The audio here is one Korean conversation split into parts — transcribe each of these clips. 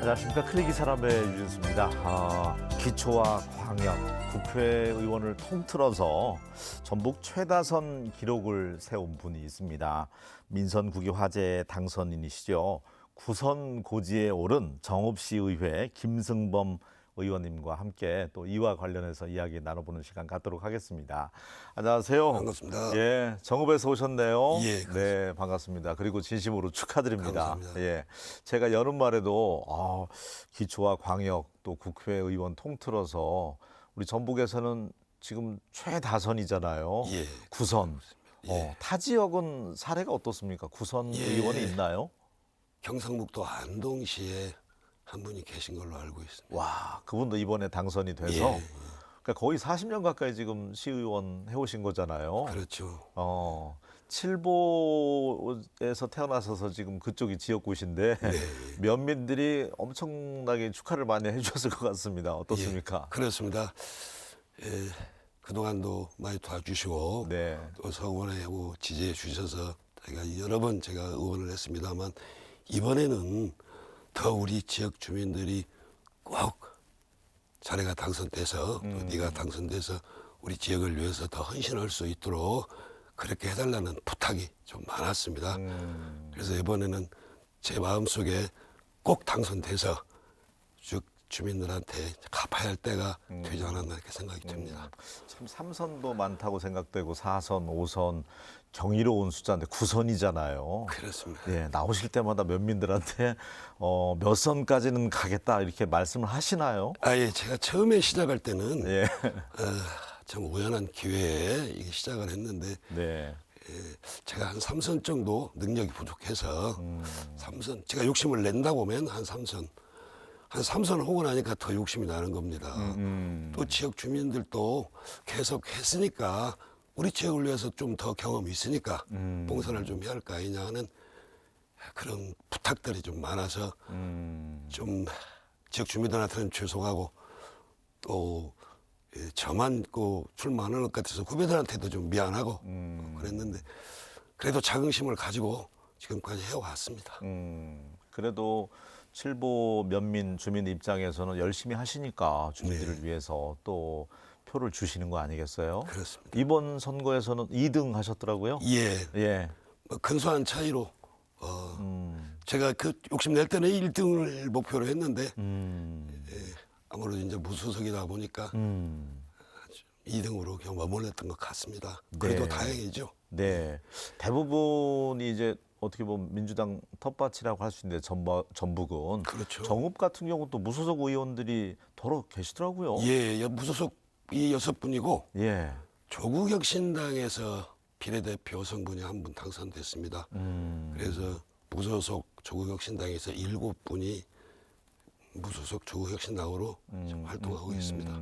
안녕하십니까. 클릭이 사람의 유진수입니다. 기초와 광역, 국회의원을 통틀어서 전북 최다선 기록을 세운 분이 있습니다. 민선 국위 화제 당선인이시죠. 구선 고지에 오른 정읍시의회 김승범 의원님과 함께 또 이와 관련해서 이야기 나눠보는 시간 갖도록 하겠습니다. 안녕하세요. 반갑습니다. 예, 정읍에서 오셨네요. 예, 네, 반갑습니다. 그리고 진심으로 축하드립니다. 감사합니다. 예, 제가 여는 말에도 기초와 광역 또 국회의원 통틀어서 우리 전북에서는 지금 최다선이잖아요. 예. 구선. 예. 타 지역은 사례가 어떻습니까? 구선 예. 의원이 있나요? 경상북도 안동시에 한 분이 계신 걸로 알고 있습니다. 와, 그분도 이번에 당선이 돼서 예. 그러니까 거의 40년 가까이 지금 시의원 해오신 거잖아요. 그렇죠. 칠보에서 태어나셔서 지금 그쪽이 지역구신데 네. 면민들이 엄청나게 축하를 많이 해주셨을 것 같습니다. 어떻습니까? 예. 그렇습니다. 예. 그동안도 많이 도와주시고 네. 또 성원에 지지해 주셔서 제가 여러 번 제가 응원을 했습니다만 이번에는 더 우리 지역 주민들이 꼭 자네가 당선돼서 또 네가 당선돼서 우리 지역을 위해서 더 헌신할 수 있도록 그렇게 해달라는 부탁이 좀 많았습니다. 그래서 이번에는 제 마음속에 꼭 당선돼서 쭉 주민들한테 갚아야 할 때가 되지 않았나 이렇게 생각이 듭니다. 참 삼선도 많다고 생각되고 4선, 5선 경이로운 숫자인데 9선이잖아요. 그렇습니다. 예, 나오실 때마다 면민들한테 몇 선까지는 가겠다 이렇게 말씀을 하시나요? 예, 제가 처음에 시작할 때는 예. 참 우연한 기회에 이게 시작을 했는데 네. 제가 한 3선 정도 능력이 부족해서 3선 제가 욕심을 낸다 보면 한 3선 하고 나니까 더 욕심이 나는 겁니다. 또 지역 주민들도 계속 했으니까 우리 지역을 위해서 좀 더 경험이 있으니까 봉선을 좀 해야 할 거 아니냐 하는 그런 부탁들이 좀 많아서 좀 지역 주민들한테는 죄송하고 또 저만 출마하는 것 같아서 후배들한테도 좀 미안하고 그랬는데 그래도 자긍심을 가지고 지금까지 해왔습니다. 그래도 칠보 면민 주민 입장에서는 열심히 하시니까 주민들을 위해서 또 표를 주시는 거 아니겠어요? 그렇습니다. 이번 선거에서는 2등 하셨더라고요. 예, 예. 근소한 차이로 제가 그 욕심 낼 때는 1등을 목표로 했는데 아무래도 이제 무소속이다 보니까 2등으로 그냥 머물렀던 것 같습니다. 그래도 네. 다행이죠. 네. 대부분이 이제 어떻게 보면 민주당 텃밭이라고 할 수 있는데 전북은 그렇죠. 정읍 같은 경우는 또 무소속 의원들이 더러 계시더라고요. 예, 무소속이 6분이고 예. 조국혁신당에서 비례대표 성분이 한 분 당선됐습니다. 그래서 무소속 조국혁신당에서 7분이 무소속 조국혁신당으로 지금 활동하고 있습니다.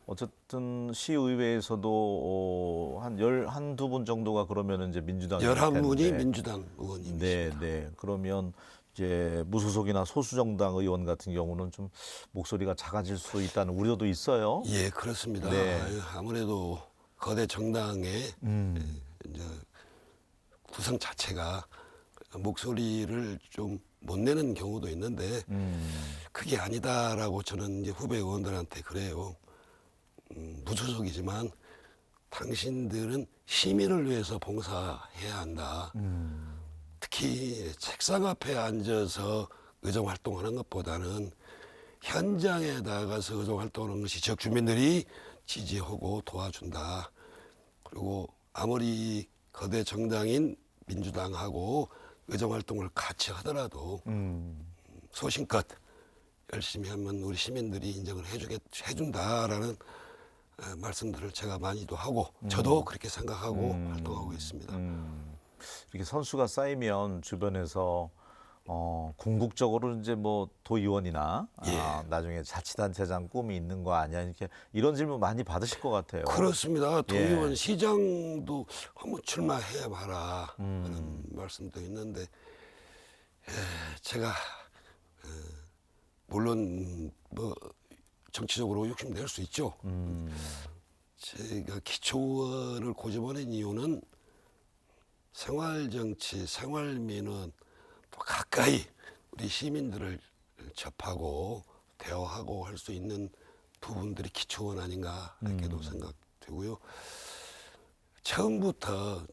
어쨌든 시의회에서도 한두 분 정도가 그러면 이제 민주당이 11분이 민주당 의원님이십니다. 네, 네. 그러면 이제 무소속이나 소수정당 의원 같은 경우는 좀 목소리가 작아질 수 있다는 우려도 있어요. 예, 그렇습니다. 네. 아무래도 거대 정당의 이제 구성 자체가 목소리를 좀 못 내는 경우도 있는데 그게 아니다라고 저는 이제 후배 의원들한테 그래요. 무소속이지만 당신들은 시민을 위해서 봉사해야 한다. 특히 책상 앞에 앉아서 의정 활동하는 것보다는 현장에 나가서 의정 활동하는 것이 지역 주민들이 지지하고 도와준다. 그리고 아무리 거대 정당인 민주당하고 의정 활동을 같이 하더라도 소신껏 열심히 하면 우리 시민들이 인정을 해준다라는 말씀들을 제가 많이도 하고 저도 그렇게 생각하고 활동하고 있습니다. 이렇게 선수가 쌓이면 주변에서 궁극적으로 이제 뭐 도의원이나 나중에 자치단체장 꿈이 있는 거 아니야 이렇게 이런 질문 많이 받으실 것 같아요. 그렇습니다. 도의원 시장도 한번 출마해 봐라 그런 말씀도 있는데 제가 물론 뭐 정치적으로 욕심 낼 수 있죠. 제가 기초의원을 고집하는 이유는 생활정치, 생활민원 또 가까이 우리 시민들을 접하고 대화하고 할 수 있는 부분들이 기초원 아닌가 이렇게도 생각되고요. 처음부터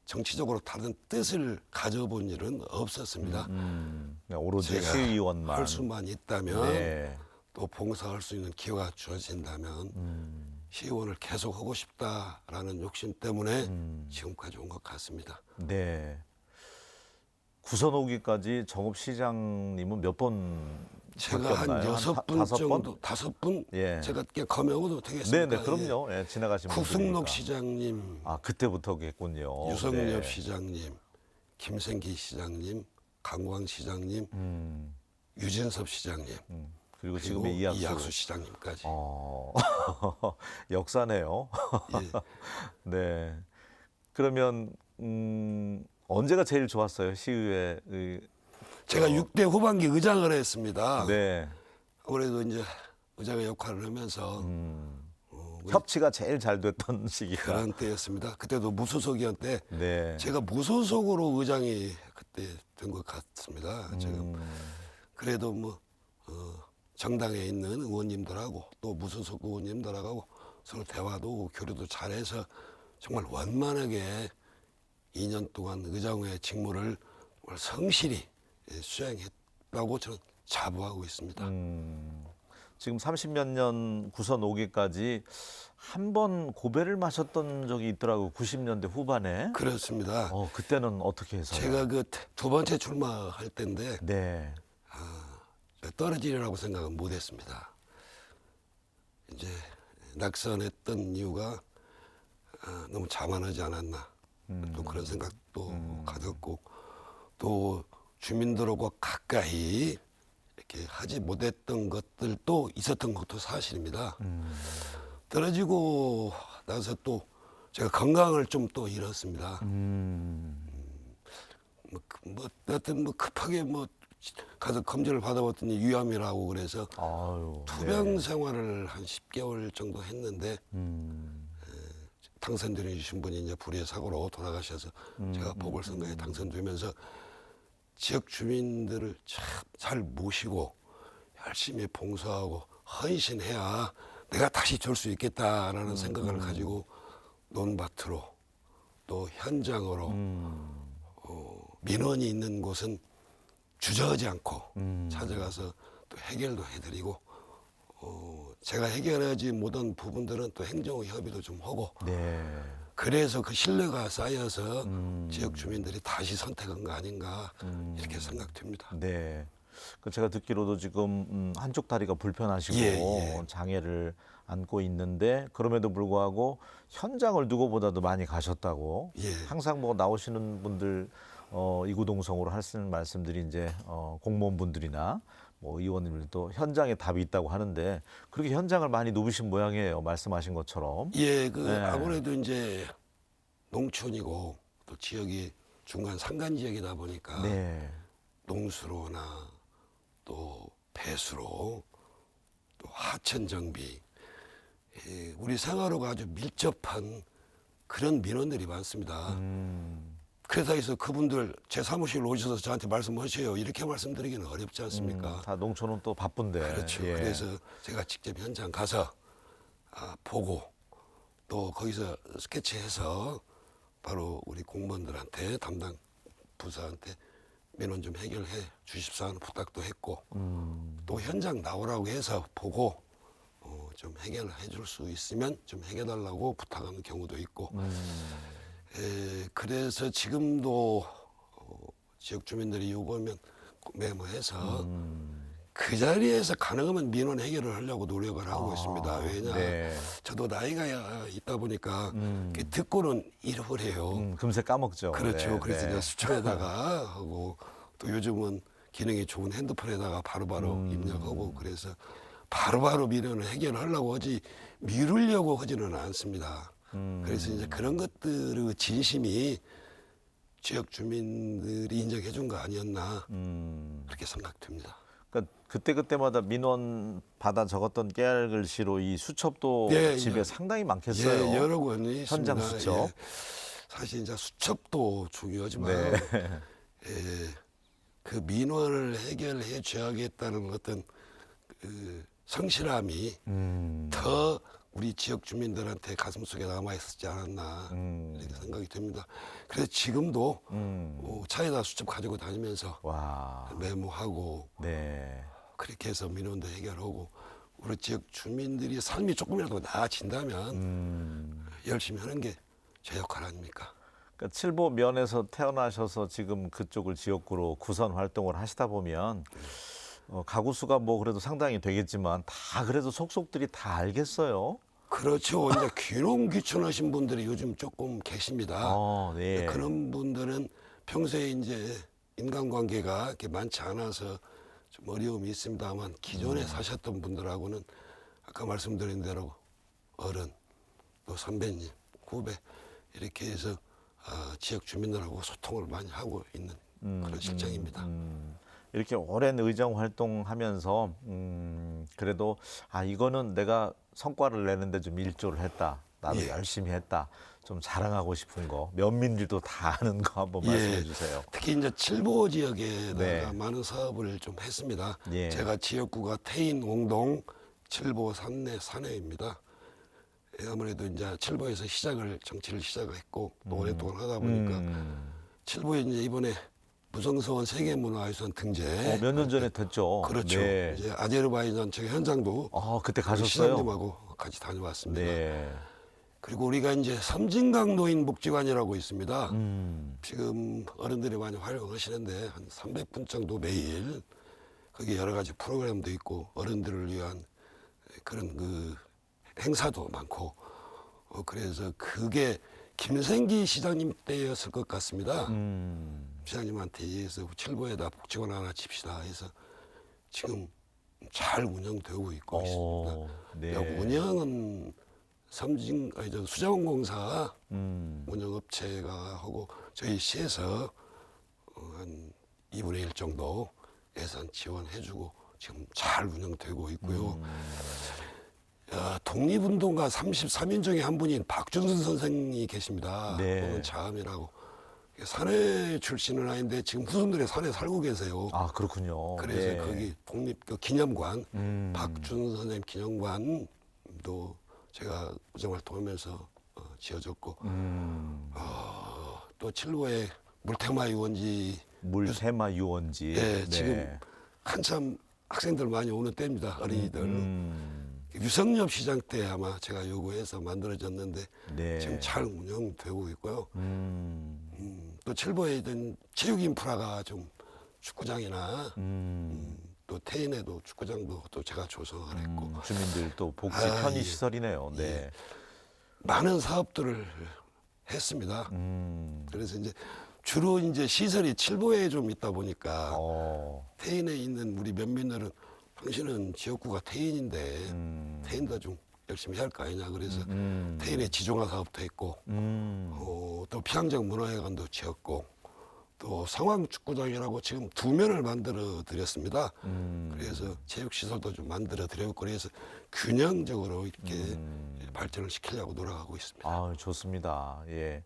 정치적으로 다른 뜻을 가져본 일은 없었습니다. 그냥 오로지 제가 시의원만 할 수만 있다면 네. 또 봉사할 수 있는 기회가 주어진다면 시의원을 계속 하고 싶다라는 욕심 때문에 지금까지 온 것 같습니다. 네. 구선 오기까지 정읍시장님은 몇 번 제가 한 바뀌었나요? 6분 다섯 번? 정도, 5분 예. 제가 검역어도 되겠습니까? 네네, 그럼요. 예, 지나가신 구승록 분들이니까. 시장님, 아, 그때부터겠군요. 유성엽 네. 시장님, 김생기 시장님, 강광 시장님, 유진섭 시장님, 그리고 그리고 지금의 이학수 시장님까지. 역사네요. 예. 네. 그러면 언제가 제일 좋았어요? 시의회. 제가 6대 후반기 의장을 했습니다. 네. 아무래도 이제 의장의 역할을 하면서 협치가 제일 잘 됐던 시기가. 그런 때였습니다. 그때도 무소속이었는데 네. 제가 무소속으로 의장이 그때 된 것 같습니다. 지금 그래도 뭐 정당에 있는 의원님들하고 또 무소속 의원님들하고 서로 대화도 교류도 잘해서 정말 원만하게 2년 동안 의장의 직무를 정말 성실히 수행했다고 저는 자부하고 있습니다. 지금 30몇 년 구선 오기까지 한 번 고배를 마셨던 적이 있더라고요. 90년대 후반에. 그렇습니다. 그때는 어떻게 해서요? 제가 그 두 번째 출마할 때인데 네. 떨어지리라고 생각은 못했습니다. 이제 낙선했던 이유가 너무 자만하지 않았나 또 그런 생각도 가졌고 또 주민들하고 가까이 이렇게 하지 못했던 것들도 있었던 것도 사실입니다. 떨어지고 나서 또 제가 건강을 좀 또 잃었습니다. 하여튼 뭐 급하게 뭐 가서 검진을 받아봤더니 위암이라고 그래서 아유, 투병 네. 생활을 한 10개월 정도 했는데 당선되신 분이 이제 불의의 사고로 돌아가셔서 제가 보궐선거에 당선되면서 지역 주민들을 참 잘 모시고 열심히 봉사하고 헌신해야 내가 다시 줄 수 있겠다라는 생각을 가지고 논밭으로 또 현장으로 민원이 있는 곳은 주저하지 않고 찾아가서 또 해결도 해드리고 제가 해결하지 못한 부분들은 또 행정 협의도 좀 하고 네. 그래서 그 신뢰가 쌓여서 지역 주민들이 다시 선택한 거 아닌가 이렇게 생각됩니다. 네. 그 제가 듣기로도 지금 한쪽 다리가 불편하시고 예. 장애를 안고 있는데 그럼에도 불구하고 현장을 누구보다도 많이 가셨다고. 예. 항상 뭐 나오시는 분들 이구동성으로 하시는 말씀들이 이제 공무원분들이나 뭐 의원님들도 현장에 답이 있다고 하는데 그렇게 현장을 많이 누비신 모양이에요. 말씀하신 것처럼. 예, 네. 아무래도 이제 농촌이고 또 지역이 중간 산간 지역이다 보니까 네. 농수로나 또 배수로 또 하천 정비 우리 생활하고 아주 밀접한 그런 민원들이 많습니다. 그래서 해서 그분들 제 사무실로 오셔서 저한테 말씀하세요. 이렇게 말씀드리기는 어렵지 않습니까? 다 농촌은 또 바쁜데. 그렇죠. 예. 그래서 제가 직접 현장 가서 보고 또 거기서 스케치해서 바로 우리 공무원들한테 담당 부서한테 민원 좀 해결해 주십사 하는 부탁도 했고 또 현장 나오라고 해서 보고 좀 해결해 줄 수 있으면 좀 해결달라고 부탁하는 경우도 있고 그래서 지금도 지역 주민들이 요구하면 메모해서 그 자리에서 가능하면 민원 해결을 하려고 노력을 하고 있습니다. 왜냐 네. 저도 나이가 있다 보니까 듣고는 잃어버려요. 금세 까먹죠. 그렇죠. 네, 그래서 네. 이제 수첩에다가 하고 또 요즘은 기능이 좋은 핸드폰에다가 바로바로 입력하고 그래서 바로바로 민원을 해결하려고 하지 미루려고 하지는 않습니다. 그래서 이제 그런 것들의 진심이 지역 주민들이 인정해 준 거 아니었나 그렇게 생각됩니다. 그러니까 그때마다 민원 받아 적었던 깨알 글씨로 이 수첩도 예, 집에 예. 상당히 많겠어요. 예, 여러 권이 있습니다. 현장 수첩. 예. 사실 이제 수첩도 중요하지만 네. 예, 그 민원을 해결해 줘야겠다는 어떤 그 성실함이 더 우리 지역 주민들한테 가슴속에 남아 있었지 않았나 이렇게 생각이 됩니다. 그래서 지금도 차에다 수첩 가지고 다니면서 와. 메모하고 네. 그렇게 해서 민원도 해결하고 우리 지역 주민들이 삶이 조금이라도 나아진다면 열심히 하는 게 제 역할 아닙니까? 그러니까 칠보 면에서 태어나셔서 지금 그쪽을 지역구로 구선 활동을 하시다 보면 가구 수가 뭐 그래도 상당히 되겠지만 다 그래도 속속들이 다 알겠어요. 그렇죠. 이제 귀농 귀촌하신 분들이 요즘 조금 계십니다. 네. 그런 분들은 평소에 이제 인간관계가 이렇게 많지 않아서 좀 어려움이 있습니다만 기존에 사셨던 분들하고는 아까 말씀드린 대로 어른, 또 선배님, 후배 이렇게 해서 지역 주민들하고 소통을 많이 하고 있는 그런 실정입니다. 이렇게 오랜 의정 활동하면서 그래도 이거는 내가 성과를 내는데 좀 일조를 했다. 나도 예. 열심히 했다. 좀 자랑하고 싶은 거 면민들도 다 아는 거 한번 말씀해 주세요. 특히 이제 칠보 지역에다가 네. 많은 사업을 좀 했습니다. 예. 제가 지역구가 태인, 옹동, 칠보, 산내, 산해입니다. 아무래도 이제 칠보에서 정치를 시작을 했고 또 오랫동안 하다 보니까 칠보에 이제 이번에 무성서원 세계문화유산 등재. 몇 년 전에 됐죠. 그렇죠. 네. 이제 아제르바이잔 측 현장도 그때 우리 가셨어요? 시장님하고 같이 다녀왔습니다. 네. 그리고 우리가 이제 섬진강 노인 복지관이라고 있습니다. 지금 어른들이 많이 활용하시는데 한 300분 정도 매일 거기 여러 가지 프로그램도 있고 어른들을 위한 그런 그 행사도 많고 그래서 그게 김생기 시장님 때였을 것 같습니다. 시장님한테 의해서 칠보에다 복지관 하나 칩시다 해서 지금 잘 운영되고 있고 있습니다. 네. 운영은 수자원공사 운영업체가 하고 저희 시에서 한 2분의 1 정도 예산 지원해주고 지금 잘 운영되고 있고요. 독립운동가 33인 중에 한 분인 박준선 선생이 계십니다. 네. 오늘 자음이라고. 산해 출신은 아닌데 지금 후손들이 산에 살고 계세요. 그렇군요. 그래서 네. 거기 독립 그 기념관, 박준선 선생님 기념관도 제가 우정 활동하면서 지어졌고, 또 칠보에 물테마 유원지, 물테마 유원지. 예, 지금 한참 학생들 많이 오는 때입니다. 어린이들. 유성엽 시장 때 아마 제가 요구해서 만들어졌는데 네. 지금 잘 운영되고 있고요. 또 칠보에 있던 체육 인프라가 좀 축구장이나 또 태인에도 축구장도 또 제가 조성을 했고 주민들 또 복지 편의 예. 시설이네요. 네. 예. 많은 사업들을 했습니다. 그래서 이제 주로 이제 시설이 칠보에 좀 있다 보니까 태인에 있는 우리 면민들은 당신은 지역구가 태인인데 태인도 좀 열심히 할 거 아니냐 그래서 태인의 지종화 사업도 했고 또 피항적 문화회관도 지었고 또 상황축구장이라고 지금 2면을 만들어 드렸습니다. 그래서 체육시설도 좀 만들어 드렸고 그래서 균형적으로 이렇게 발전을 시키려고 노력하고 있습니다. 좋습니다. 예.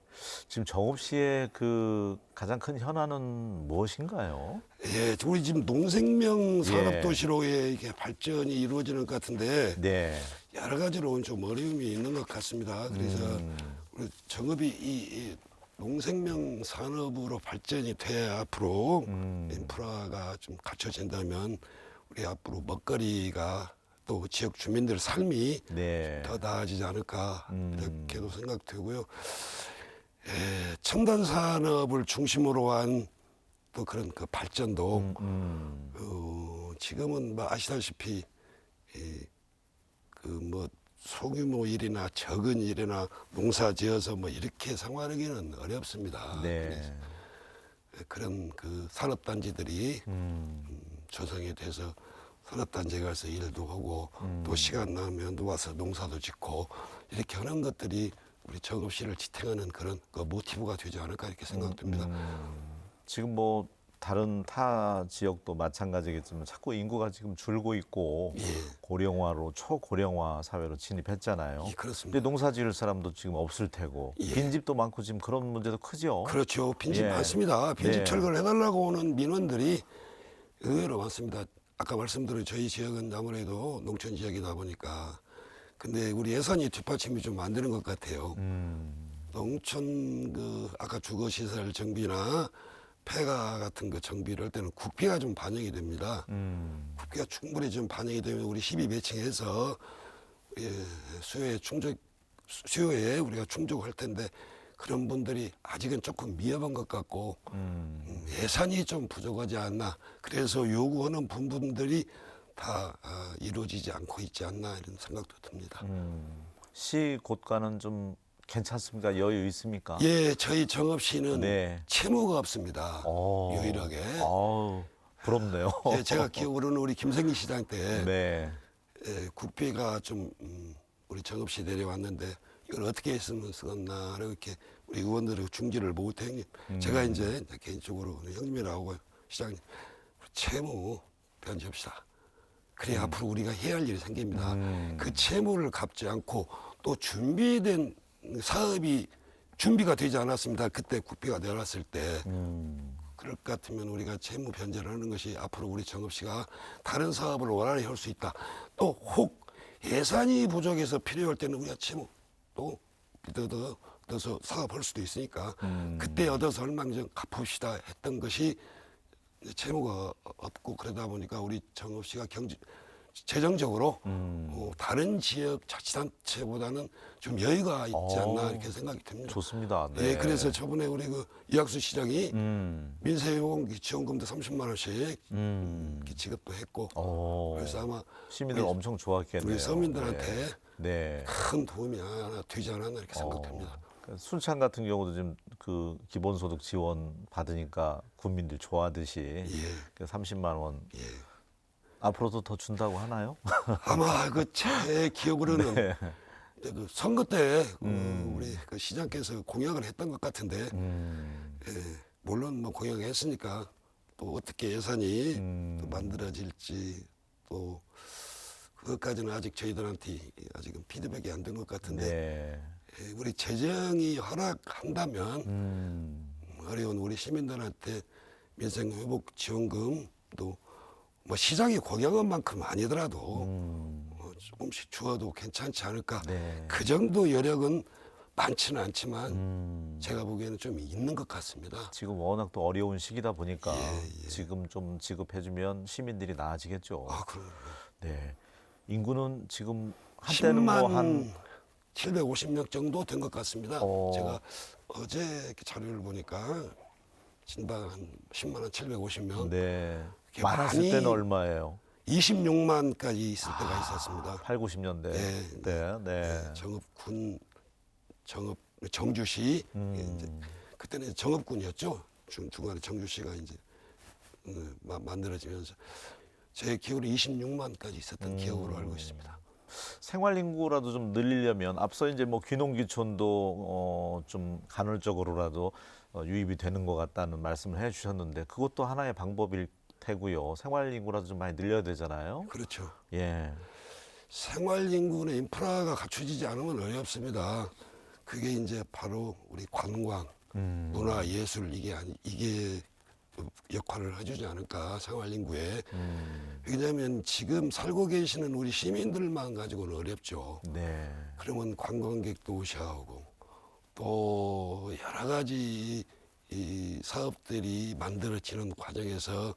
지금 정읍 시의 그 가장 큰 현안은 무엇인가요? 예, 우리 지금 농생명 산업도시로의 이게 발전이 이루어지는 것 같은데 네. 여러 가지로 좀 어려움이 있는 것 같습니다. 그래서 우리 정읍이 이 농생명 산업으로 발전이 돼야 앞으로 인프라가 좀 갖춰진다면 우리 앞으로 먹거리가 또 지역 주민들 삶이 네. 더 나아지지 않을까 이렇게도 생각되고요. 예, 첨단 산업을 중심으로 한 또 그런 그 발전도 지금은 뭐 아시다시피 그 뭐 소규모 일이나 적은 일이나 농사 지어서 뭐 이렇게 생활하기는 어렵습니다. 네. 그래서 그런 그 산업단지들이 조성이 돼서 산업단지에 가서 일도 하고 또 시간 나면 또 와서 농사도 짓고 이렇게 하는 것들이 우리 정읍시를 지탱하는 그런 그 모티브가 되지 않을까 이렇게 생각됩니다. 지금 뭐 다른 타 지역도 마찬가지겠지만 자꾸 인구가 지금 줄고 있고 예. 고령화로 초고령화 사회로 진입했잖아요. 예, 근데 그렇습니다. 농사 지을 사람도 지금 없을 테고 예. 빈집도 많고 지금 그런 문제도 크죠. 그렇죠. 빈집 예. 많습니다. 빈집 네. 철거를 해달라고 오는 민원들이 의외로 많습니다. 아까 말씀드린 저희 지역은 아무래도 농촌 지역이다 보니까 근데 우리 예산이 뒷받침이 좀 안 되는 것 같아요. 농촌 그 아까 주거 시설 정비나 폐가 같은 거 정비를 할 때는 국비가 좀 반영이 됩니다. 국비가 충분히 좀 반영이 되면 우리 12 매칭해서 예, 수요에 우리가 충족할 텐데 그런 분들이 아직은 조금 미흡한 것 같고 예산이 좀 부족하지 않나. 그래서 요구하는 부분들이 다 이루어지지 않고 있지 않나 이런 생각도 듭니다. 시 곳간은 좀 괜찮습니까? 여유 있습니까? 예, 저희 정읍시는 네. 채무가 없습니다. 유일하게. 아우, 부럽네요. 예, 제가 기억으로는 우리 김생기 시장 때 네. 예, 국비가 좀 우리 정읍시 내려왔는데 이걸 어떻게 했으면 쓰겠나 이렇게 우리 의원들의 중지를 모을 때 형님 제가 이제 개인적으로 형님이라고 시장님 채무 변제합시다. 그래야 앞으로 우리가 해야 할 일이 생깁니다. 그 채무를 갚지 않고 또 준비된 사업이 준비가 되지 않았습니다. 그때 국비가 내려왔을 때 그럴 것 같으면 우리가 채무 변제를 하는 것이 앞으로 우리 정읍시가 다른 사업을 원활히 할 수 있다. 또 혹 예산이 부족해서 필요할 때는 우리가 채무 또 얻어서 사업할 수도 있으니까 그때 얻어서 얼마큼 갚읍시다 했던 것이 채무가 없고 그러다 보니까 우리 정읍시가 재정적으로 다른 지역 자치단체보다는 좀 여유가 있지 않나 이렇게 생각이 듭니다. 좋습니다. 네. 예, 그래서 저번에 우리 그 이학수 시장이 민생회복 지원금도 30만 원씩 이렇게 지급도 했고 그래서 아마 시민들 엄청 좋아했겠네요. 우리 서민들한테 네. 큰 도움이 하나 되지 않았나 이렇게 생각됩니다. 순창 같은 경우도 지금 그 기본소득 지원 받으니까 국민들 좋아하듯이 그 30만 원 예. 앞으로도 더 준다고 하나요? 아마 그 제 기억으로는 네. 그 선거 때 우리 그 시장께서 공약을 했던 것 같은데 예, 물론 뭐 공약했으니까 또 어떻게 예산이 또 만들어질지 또 그것까지는 아직 저희들한테 아직은 피드백이 안 된 것 같은데 네. 예, 우리 재정이 허락한다면 어려운 우리 시민들한테 민생회복 지원금 또 뭐 시장이 공약한 만큼 아니더라도 조금씩 주어도 괜찮지 않을까. 네. 그 정도 여력은 많지는 않지만 제가 보기에는 좀 있는 것 같습니다. 지금 워낙 또 어려운 시기다 보니까 예. 지금 좀 지급해주면 시민들이 나아지겠죠. 아, 그럼 네. 인구는 지금 한때는 뭐 10만 한 750명 정도 된 것 같습니다. 제가 어제 이렇게 자료를 보니까 진방 한 10만 한 750명. 네. 이렇게 많았을 많이 때는 얼마예요? 26만까지 있을 때가 있었습니다. 8, 90년대. 네, 네. 네. 정읍군, 정주시 이제 그때는 정읍군이었죠. 중간에 정주시가 이제 만들어지면서 제 기억으로 26만까지 있었던 기억으로 알고 있습니다. 생활 인구라도 좀 늘리려면 앞서 이제 뭐 귀농귀촌도 좀 간헐적으로라도 유입이 되는 것 같다는 말씀을 해주셨는데 그것도 하나의 방법일 테고요. 생활 인구라도 좀 많이 늘려야 되잖아요. 그렇죠. 예. 생활 인구는 인프라가 갖춰지지 않으면 어렵습니다. 그게 이제 바로 우리 관광, 문화, 예술 이게 역할을 해주지 않을까 생활 인구에. 왜냐하면 지금 살고 계시는 우리 시민들만 가지고는 어렵죠. 네. 그러면 관광객도 오셔야 하고 또 여러 가지 이 사업들이 만들어지는 과정에서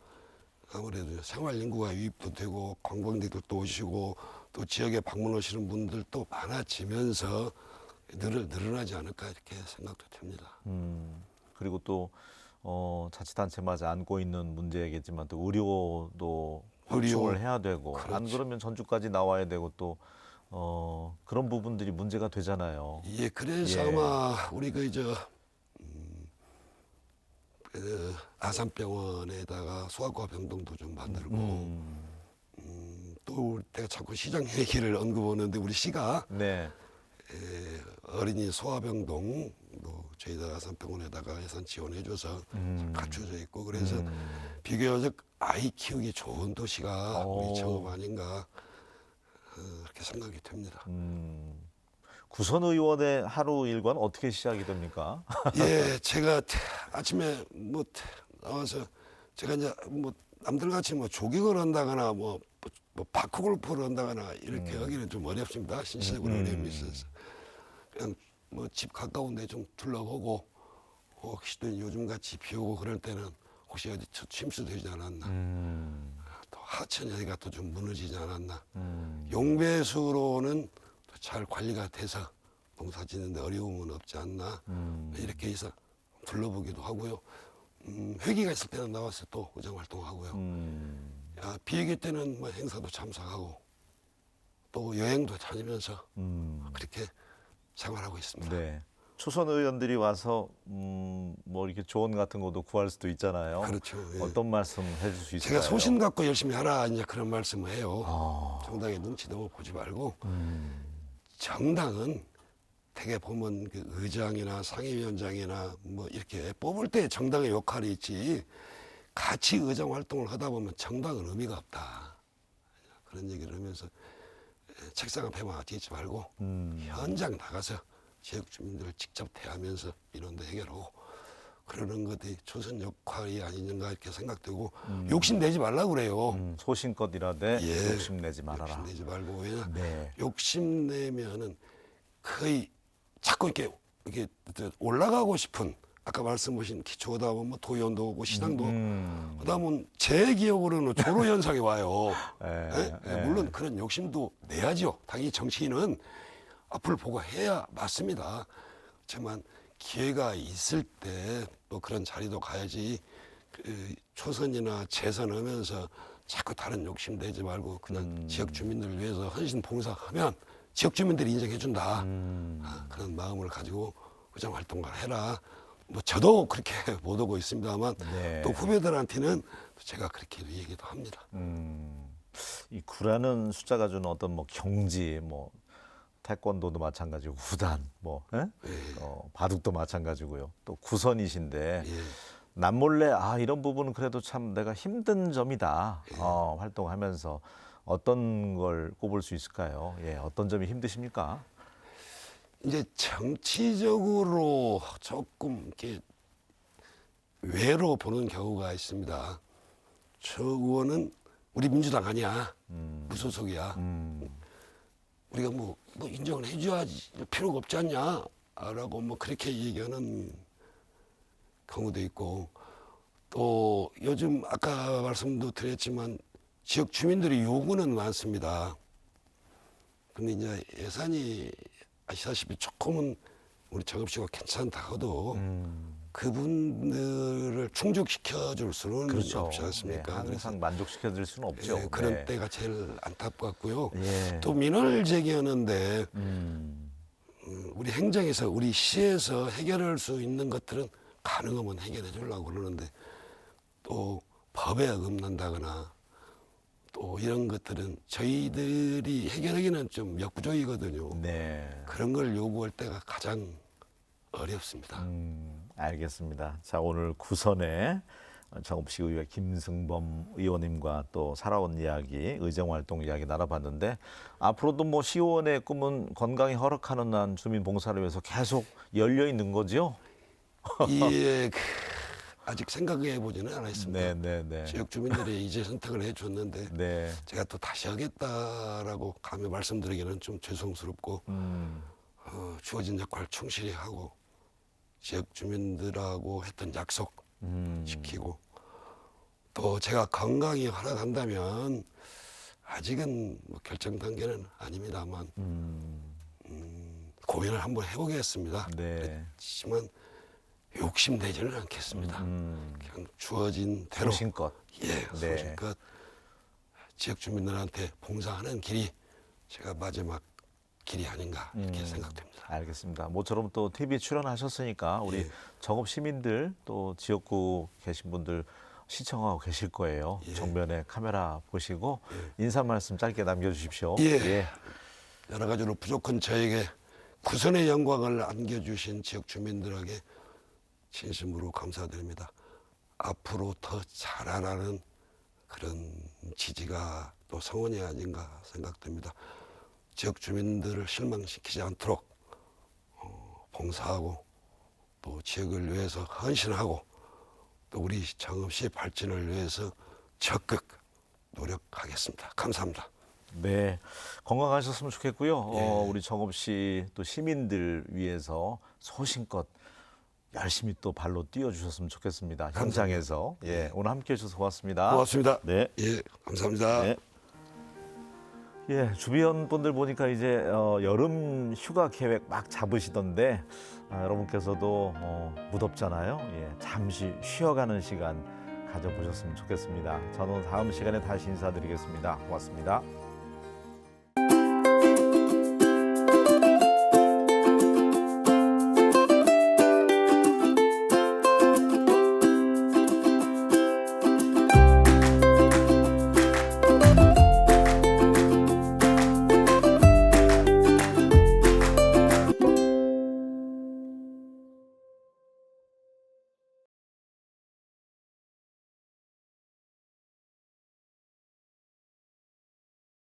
아무래도 생활 인구가 유입도 되고 관광객들도 오시고 또 지역에 방문하시는 분들도 많아지면서 늘어나지 않을까 이렇게 생각도 듭니다. 그리고 또 자치단체마다 안고 있는 문제겠지만 또 의료도 확충을 해야 되고 안 그렇지. 그러면 전주까지 나와야 되고 또 그런 부분들이 문제가 되잖아요. 예, 그래서 예. 아마 우리 아산병원에다가 소아과 병동도 좀 만들고 또 내가 자꾸 시장 얘기를 언급하는데 우리 시가 네. 어린이 소아병동 뭐 저희들 아산병원에다가 예산 지원해줘서 갖춰져 있고 그래서 비교적 아이 키우기 좋은 도시가 우리 청업 아닌가 그렇게 생각이 됩니다. 구선 의원의 하루 일과는 어떻게 시작이 됩니까? 예, 제가 아침에 뭐 나와서 제가 이제 뭐 남들같이 뭐 조깅을 한다거나 뭐 바크골프를 한다거나 이렇게 하기는 좀 어렵습니다. 신체적으로 어려움이 있어서 그냥 뭐 집 가까운 데 좀 둘러보고 혹시 또 요즘 같이 비 오고 그럴 때는 혹시 어디 침수되지 않았나 또 하천 여기가 또 좀 무너지지 않았나 용배수로는 잘 관리가 돼서 농사 짓는데 어려움은 없지 않나 이렇게 해서 둘러보기도 하고요. 회기가 있을 때는 나와서 또 의정 활동하고요. 비위기 때는 뭐 행사도 참석하고 또 여행도 다니면서 그렇게 생활하고 있습니다. 네. 초선 의원들이 와서 뭐 이렇게 조언 같은 것도 구할 수도 있잖아요. 그렇죠. 예. 어떤 말씀 해줄 수 있을까요? 제가 소신 갖고 열심히 하라 이제 그런 말씀을 해요. 정당의 눈치 너무 보지 말고 정당은 되게 보면 그 의장이나 상임위원장이나 뭐 이렇게 뽑을 때 정당의 역할이 있지 같이 의정 활동을 하다 보면 정당은 의미가 없다. 그런 얘기를 하면서 책상 앞에만 앉지 말고 현장 나가서 지역 주민들을 직접 대하면서 민원도 해결하고 그러는 것이 조선 역할이 아니는가 이렇게 생각되고 욕심내지 말라고 그래요. 소신껏 일하되 예. 욕심내지 말아라. 욕심내지 말고 왜냐 네. 욕심내면은 거의 자꾸 이렇게 올라가고 싶은 아까 말씀하신 기초다 보면 뭐 도연도 오고 신앙도 그다음은 제 기억으로는 조로 현상이 와요. 물론 그런 욕심도 내야죠. 당연히 정치인은 앞을 보고 해야 맞습니다. 그렇지만 기회가 있을 때 또 그런 자리도 가야지 초선이나 재선하면서 자꾸 다른 욕심 내지 말고 그냥 지역 주민들을 위해서 헌신 봉사하면 지역 주민들이 인정해준다. 그런 마음을 가지고 의정 활동을 해라. 뭐 저도 그렇게 못 오고 있습니다만 네. 또 후배들한테는 제가 그렇게 얘기도 합니다. 이 구라는 숫자가 주는 어떤 뭐 경지, 뭐 태권도도 마찬가지고 구단, 뭐 바둑도 마찬가지고요. 또 구선이신데 예. 남몰래 이런 부분은 그래도 참 내가 힘든 점이다. 활동하면서 어떤 걸 꼽을 수 있을까요? 예, 어떤 점이 힘드십니까? 이제 정치적으로 조금 이렇게 외로 보는 경우가 있습니다. 저 의원은 우리 민주당 아니야. 무소속이야. 우리가 뭐 인정을 해줘야지 필요가 없지 않냐. 라고 뭐 그렇게 얘기하는 경우도 있고 또 요즘 아까 말씀도 드렸지만 지역 주민들의 요구는 많습니다. 근데 이제 예산이 아시다시피 조금은 우리 정읍시가 괜찮다 하도 그분들을 충족시켜 줄 수는 그렇죠. 없지 않습니까? 네, 항상 만족시켜 드릴 수는 없죠. 예, 그런 네. 때가 제일 안타깝고요. 예. 또 민원을 제기하는데 우리 행정에서 우리 시에서 해결할 수 있는 것들은 가능하면 해결해 주려고 그러는데 또 법에 어긋난다거나 또 이런 것들은 저희들이 해결하기는 좀 역부족이거든요. 네. 그런 걸 요구할 때가 가장 어렵습니다. 알겠습니다. 자, 오늘 구선의 정읍시 의회 김승범 의원님과 또 살아온 이야기, 의정활동 이야기 나눠봤는데 앞으로도 뭐 시의원의 꿈은 건강이 허락하는 한 주민 봉사를 위해서 계속 열려 있는 거죠? 이에 아직 생각해 보지는 않았습니다. 네. 지역 주민들이 이제 선택을 해줬는데 네. 제가 또 다시 하겠다라고 감히 말씀드리기는 좀 죄송스럽고 주어진 역할 충실히 하고 지역 주민들하고 했던 약속 지키고 또 제가 건강이 허락한다면 아직은 뭐 결정 단계는 아닙니다만 고민을 한번 해보겠습니다. 네. 그렇지만 욕심내지는 않겠습니다. 그냥 주어진 대로 소신껏. 예, 네. 소신껏 지역 주민들한테 봉사하는 길이 제가 마지막 길이 아닌가 이렇게 생각됩니다. 알겠습니다. 모처럼 또 TV 출연하셨으니까 우리 예. 정읍 시민들 또 지역구 계신 분들 시청하고 계실 거예요. 예. 정면에 카메라 보시고 인사 말씀 짧게 남겨주십시오. 예. 여러 가지로 부족한 저에게 구선의 영광을 안겨주신 지역 주민들에게 진심으로 감사드립니다. 앞으로 더 잘하라는 그런 지지가 또 성원이 아닌가 생각됩니다. 지역 주민들을 실망시키지 않도록 봉사하고 또 지역을 위해서 헌신하고 또 우리 정읍시의 발전을 위해서 적극 노력하겠습니다. 감사합니다. 네, 건강하셨으면 좋겠고요. 예. 우리 정읍시 또 시민들 위해서 소신껏 열심히 또 발로 뛰어주셨으면 좋겠습니다. 현장에서. 예, 오늘 함께해 주셔서 고맙습니다. 고맙습니다. 네. 예, 감사합니다. 네. 예, 주변 분들 보니까 이제 여름 휴가 계획 막 잡으시던데 여러분께서도 무덥잖아요. 예, 잠시 쉬어가는 시간 가져보셨으면 좋겠습니다. 저는 다음 시간에 다시 인사드리겠습니다. 고맙습니다.